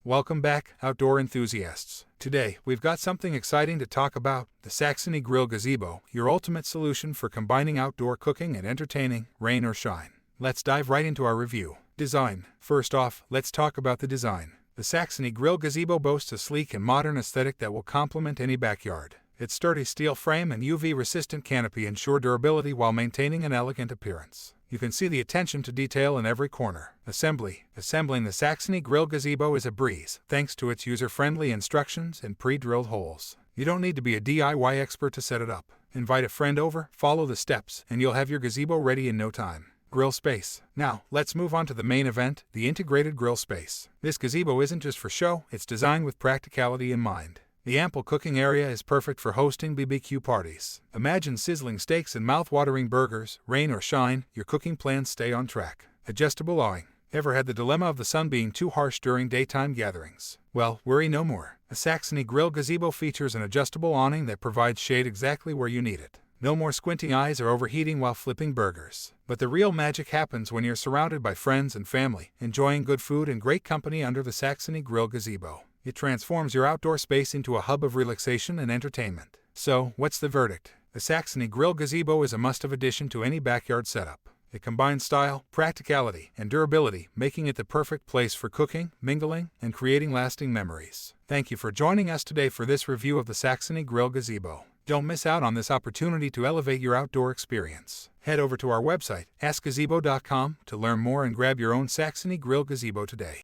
Welcome back, outdoor enthusiasts. Today, we've got something exciting to talk about, the Saxony Grill Gazebo, your ultimate solution for combining outdoor cooking and entertaining, rain or shine. Let's dive right into our review. Design. First off, let's talk about the design. The Saxony Grill Gazebo boasts a sleek and modern aesthetic that will complement any backyard. Its sturdy steel frame and UV-resistant canopy ensure durability while maintaining an elegant appearance. You can see the attention to detail in every corner. Assembling the Saxony Grill Gazebo is a breeze, thanks to its user-friendly instructions and pre-drilled holes. You don't need to be a DIY expert to set it up. Invite a friend over, follow the steps, and you'll have your gazebo ready in no time. Grill space. Now, let's move on to the main event, the integrated grill space. This gazebo isn't just for show, it's designed with practicality in mind. The ample cooking area is perfect for hosting BBQ parties. Imagine sizzling steaks and mouth-watering burgers. Rain or shine, your cooking plans stay on track. Adjustable awning. Ever had the dilemma of the sun being too harsh during daytime gatherings? Well, worry no more. A Saxony Grill Gazebo features an adjustable awning that provides shade exactly where you need it. No more squinting eyes or overheating while flipping burgers. But the real magic happens when you're surrounded by friends and family, enjoying good food and great company under the Saxony Grill Gazebo. It transforms your outdoor space into a hub of relaxation and entertainment. So, what's the verdict? The Saxony Grill Gazebo is a must-have addition to any backyard setup. It combines style, practicality, and durability, making it the perfect place for cooking, mingling, and creating lasting memories. Thank you for joining us today for this review of the Saxony Grill Gazebo. Don't miss out on this opportunity to elevate your outdoor experience. Head over to our website, AskGazebo.com, to learn more and grab your own Saxony Grill Gazebo today.